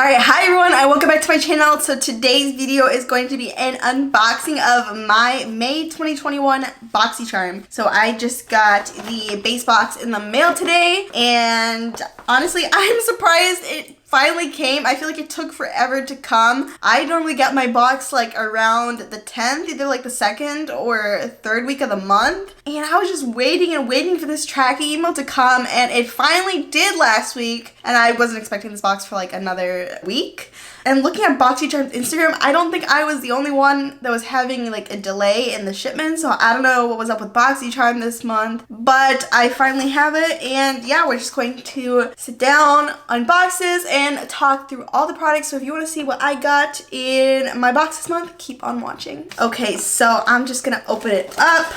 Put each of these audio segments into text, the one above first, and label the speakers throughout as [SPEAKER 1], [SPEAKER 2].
[SPEAKER 1] Alright, hi everyone and welcome back to my channel. So today's video is going to be an unboxing of my May 2021 BoxyCharm. So I just got the base box in the mail today and honestly I'm surprised it finally came. I feel like it took forever to come. I normally get my box like around the 10th, either like the 2nd or 3rd week of the month. And I was just waiting and waiting for this tracking email to come, and it finally did last week. And I wasn't expecting this box for like another week. And looking at BoxyCharm's Instagram, I don't think I was the only one that was having like a delay in the shipment. So I don't know what was up with BoxyCharm this month, but I finally have it. And yeah, we're just going to sit down, unbox this, and talk through all the products. So if you want to see what I got in my box this month, keep on watching. Okay, so I'm just gonna open it up.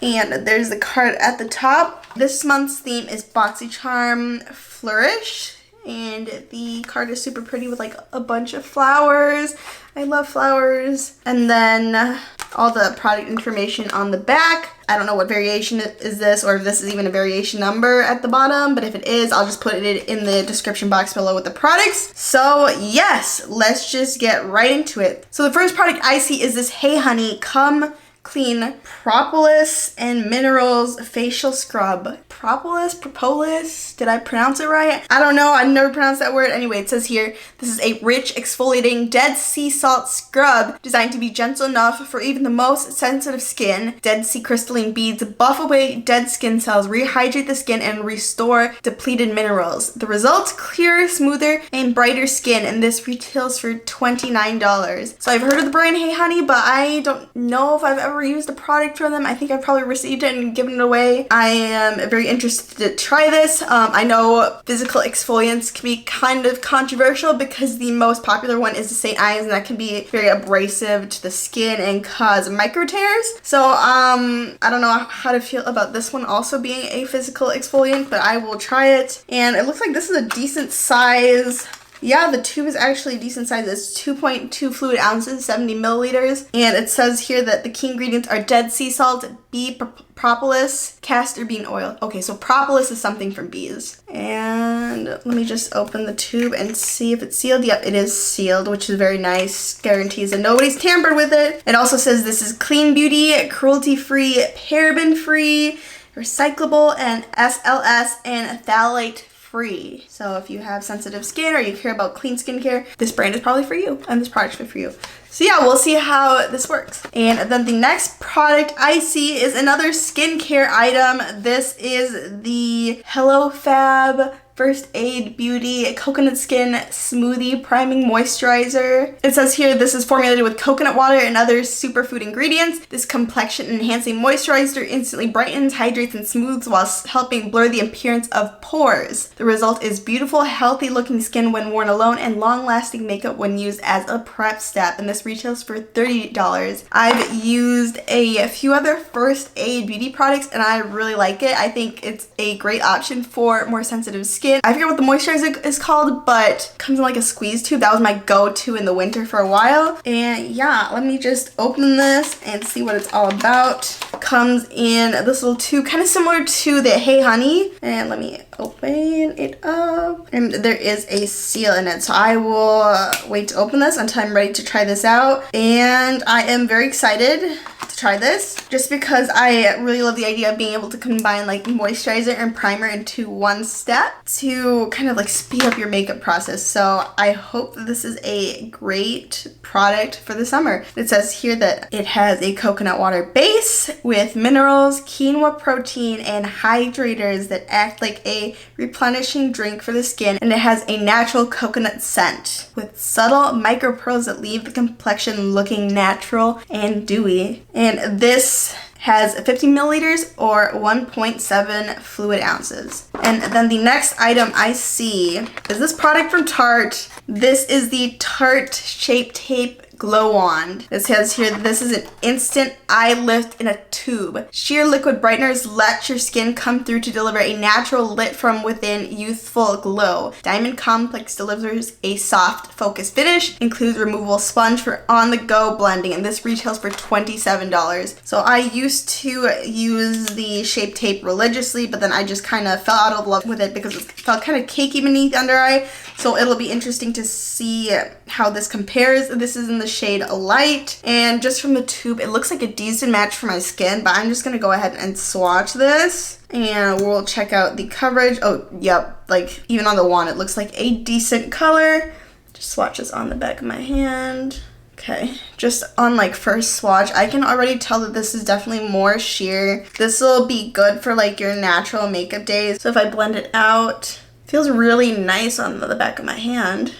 [SPEAKER 1] And there's the card at the top. This month's theme is BoxyCharm Flourish. And the card is super pretty with like a bunch of flowers. I love flowers. And then all the product information on the back. I don't know what variation is this, or if this is even a variation number at the bottom, but if it is, I'll just put it in the description box below with the products. So yes, let's just get right into it. So the first product I see is this Hey Honey Come Clean Propolis and Minerals Facial Scrub. Propolis? Did I pronounce it right? I don't know. I never pronounced that word. Anyway, it says here, this is a rich, exfoliating, dead sea salt scrub designed to be gentle enough for even the most sensitive skin. Dead sea crystalline beads buff away dead skin cells, rehydrate the skin, and restore depleted minerals. The result? Clearer, smoother, and brighter skin, and this retails for $29. So I've heard of the brand Hey Honey, but I don't know if I've ever used a product from them. I think I've probably received it and given it away. I am very interested to try this. I know physical exfoliants can be kind of controversial because the most popular one is the St. Ives, and that can be very abrasive to the skin and cause micro tears. So I don't know how to feel about this one also being a physical exfoliant, but I will try it. And it looks like this is a decent size. Yeah, the tube is actually a decent size. It's 2.2 fluid ounces, 70 milliliters. And it says here that the key ingredients are dead sea salt, bee propolis, castor bean oil. Okay, so propolis is something from bees. And let me just open the tube and see if it's sealed. Yep, it is sealed, which is very nice. Guarantees that nobody's tampered with it. It also says this is clean beauty, cruelty-free, paraben-free, recyclable, and SLS and phthalate free. So if you have sensitive skin or you care about clean skincare, this brand is probably for you, and this product is for you. So yeah, we'll see how this works. And then the next product I see is another skincare item. This is the Hello Fab First Aid Beauty Coconut Skin Smoothie Priming Moisturizer. It says here this is formulated with coconut water and other superfood ingredients. This complexion enhancing moisturizer instantly brightens, hydrates, and smooths while helping blur the appearance of pores. The result is beautiful, healthy looking skin when worn alone and long lasting makeup when used as a prep step. And this retails for $30. I've used a few other First Aid beauty products and I really like it. I think it's a great option for more sensitive skin. I forget what the moisturizer is called, but it comes in like a squeeze tube. That was my go-to in the winter for a while. And yeah, let me just open this and see what it's all about. Comes in this little tube, kind of similar to the Hey Honey. And let me open it up. And there is a seal in it. So I will wait to open this until I'm ready to try this out. And I am very excited to try this just because I really love the idea of being able to combine like moisturizer and primer into one step to kind of like speed up your makeup process. So I hope that this is a great product for the summer. It says here that it has a coconut water base with minerals, quinoa protein, and hydrators that act like a replenishing drink for the skin, and it has a natural coconut scent with subtle micro pearls that leave the complexion looking natural and dewy. And this has 50 milliliters or 1.7 fluid ounces. And then the next item I see is this product from Tarte. This is the Tarte Shape Tape Glow Wand. It says here, this is an instant eye lift in a tube. Sheer liquid brighteners let your skin come through to deliver a natural lit from within youthful glow. Diamond Complex delivers a soft, focused finish, includes removable sponge for on-the-go blending, and this retails for $27. So I used to use the Shape Tape religiously, but then I just kind of fell out of love with it because it felt kind of cakey beneath the under eye. So it'll be interesting to see how this compares. This is in the shade Light, and just from the tube, it looks like a decent match for my skin, but I'm just gonna go ahead and swatch this and we'll check out the coverage. Oh, yep, like even on the wand, it looks like a decent color. Just swatch this on the back of my hand. Okay, just on like first swatch, I can already tell that this is definitely more sheer. This will be good for like your natural makeup days. So if I blend it out, it feels really nice on the back of my hand.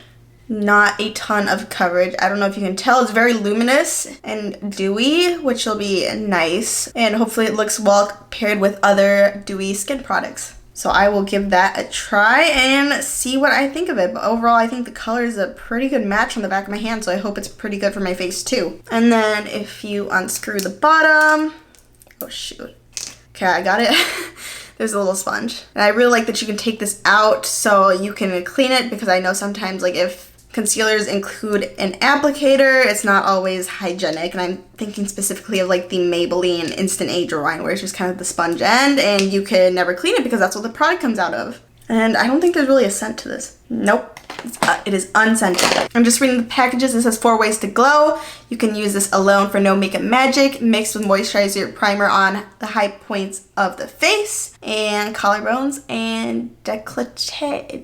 [SPEAKER 1] Not a ton of coverage. I don't know if you can tell. It's very luminous and dewy, which will be nice. And hopefully it looks well paired with other dewy skin products. So I will give that a try and see what I think of it. But overall, I think the color is a pretty good match on the back of my hand, so I hope it's pretty good for my face too. And then if you unscrew the bottom, oh shoot. Okay, I got it. There's a little sponge. And I really like that you can take this out so you can clean it, because I know sometimes like if concealers include an applicator, it's not always hygienic, and I'm thinking specifically of like the Maybelline Instant Age Rewind, where it's just kind of the sponge end and you can never clean it because that's what the product comes out of. And I don't think there's really a scent to this. Nope. It is unscented. I'm just reading the packages. It says 4 ways to glow. You can use this alone for no makeup magic, mixed with moisturizer primer on the high points of the face and collarbones and décolleté.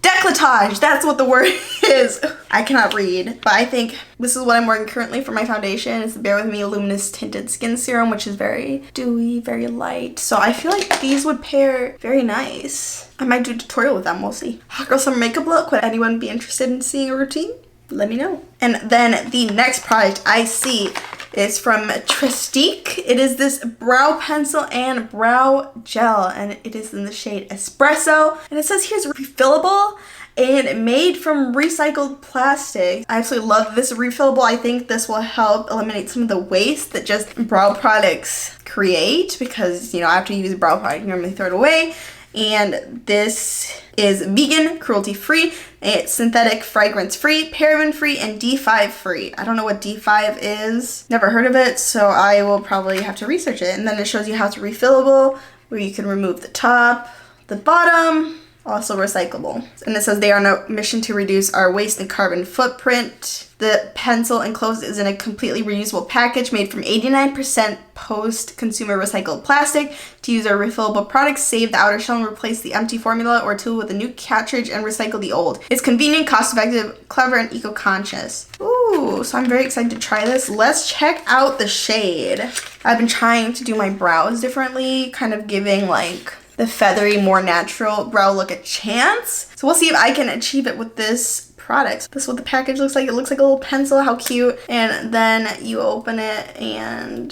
[SPEAKER 1] Decolletage, that's what the word is. I cannot read, but I think this is what I'm wearing currently for my foundation. It's the Bear With Me Luminous Tinted Skin Serum, which is very dewy, very light. So I feel like these would pair very nice. I might do a tutorial with them, we'll see. Hot girl summer makeup look. Would anyone be interested in seeing a routine? Let me know. And then the next product I see is from Tristique. It is this brow pencil and brow gel, and it is in the shade Espresso. And it says here's refillable and made from recycled plastic. I absolutely love this refillable. I think this will help eliminate some of the waste that just brow products create, because, you know, after you use a brow product, you normally throw it away. And this is vegan, cruelty-free, it's synthetic, fragrance-free, paraben-free, and D5-free. I don't know what D5 is. Never heard of it, so I will probably have to research it. And then it shows you how it's refillable, where you can remove the top, the bottom, also recyclable. And it says they are on a mission to reduce our waste and carbon footprint. The pencil enclosed is in a completely reusable package made from 89% post-consumer recycled plastic. To use our refillable products, save the outer shell and replace the empty formula or tool with a new cartridge and recycle the old. It's convenient, cost-effective, clever, and eco-conscious. Ooh, so I'm very excited to try this. Let's check out the shade. I've been trying to do my brows differently, kind of giving like the feathery, more natural brow look a chance. So we'll see if I can achieve it with this product. This is what the package looks like. It looks like a little pencil. How cute. And then you open it and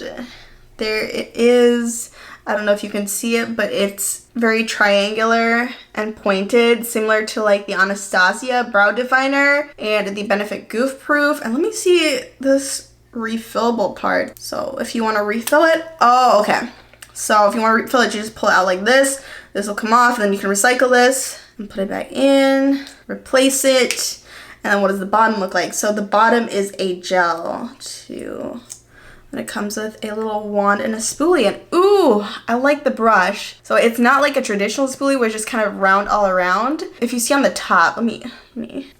[SPEAKER 1] there it is. I don't know if you can see it, but it's very triangular and pointed, similar to like the Anastasia brow definer and the Benefit Goof Proof. And let me see this refillable part. So if you want to refill it, oh, okay. So if you want to refill it, you just pull it out like this. This will come off, and then you can recycle this and put it back in, replace it. And then what does the bottom look like? So the bottom is a gel too. And it comes with a little wand and a spoolie. And ooh, I like the brush. So it's not like a traditional spoolie where it's just kind of round all around. If you see on the top, let me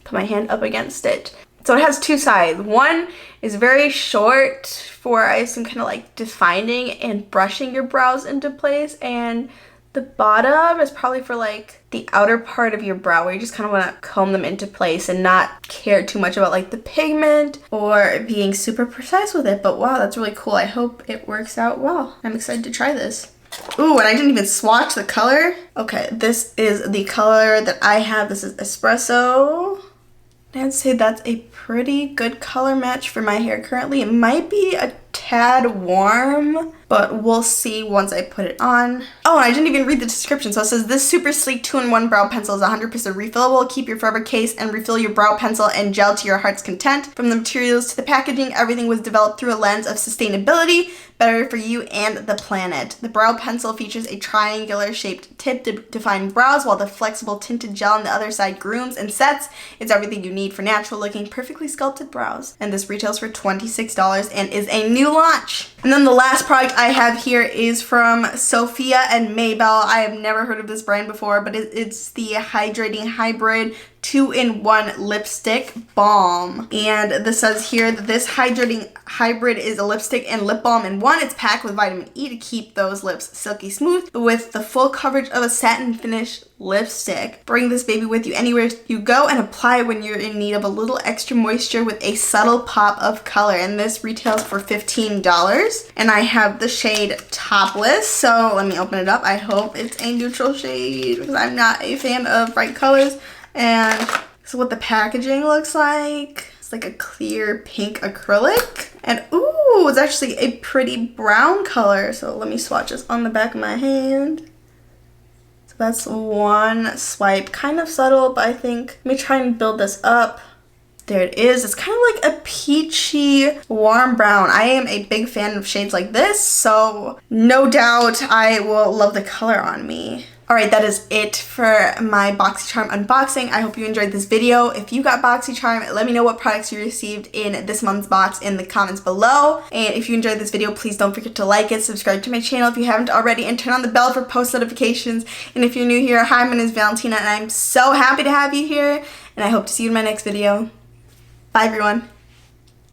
[SPEAKER 1] put my hand up against it. So it has two sides. One is very short for, I assume, kind of like defining and brushing your brows into place. And the bottom is probably for like the outer part of your brow, where you just kind of want to comb them into place and not care too much about like the pigment or being super precise with it. But wow, that's really cool. I hope it works out well. I'm excited to try this. Ooh, and I didn't even swatch the color. Okay, this is the color that I have. This is Espresso. I'd say that's a pretty good color match for my hair currently. It might be a tad warm, but we'll see once I put it on. Oh, and I didn't even read the description. So it says, this super sleek 2-in-1 brow pencil is 100% refillable. Keep your forever case and refill your brow pencil and gel to your heart's content. From the materials to the packaging, everything was developed through a lens of sustainability, better for you and the planet. The brow pencil features a triangular shaped tip to define brows, while the flexible tinted gel on the other side grooms and sets. It's everything you need for natural looking, perfectly sculpted brows. And this retails for $26 and is a new launch. And then the last product I have here is from Sophia and Mabelle. I have never heard of this brand before, but it's the Hydrating Hybrid 2-in-1 Lipstick Balm. And this says here that this Hydrating Hybrid is a lipstick and lip balm in one. It's packed with vitamin E to keep those lips silky smooth, but with the full coverage of a satin finish lipstick. Bring this baby with you anywhere you go and apply when you're in need of a little extra moisture with a subtle pop of color. And this retails for $15. And I have the shade Topless, so let me open it up. I hope it's a neutral shade because I'm not a fan of bright colors. And this is what the packaging looks like. It's like a clear pink acrylic. And ooh, it's actually a pretty brown color. So let me swatch this on the back of my hand. So that's one swipe. Kind of subtle, but I think, let me try and build this up. There it is. It's kind of like a peachy, warm brown. I am a big fan of shades like this, so no doubt I will love the color on me. Alright, that is it for my BoxyCharm unboxing. I hope you enjoyed this video. If you got BoxyCharm, let me know what products you received in this month's box in the comments below. And if you enjoyed this video, please don't forget to like it, subscribe to my channel if you haven't already, and turn on the bell for post notifications. And if you're new here, hi, my name is Valentina, and I'm so happy to have you here. And I hope to see you in my next video. Bye, everyone.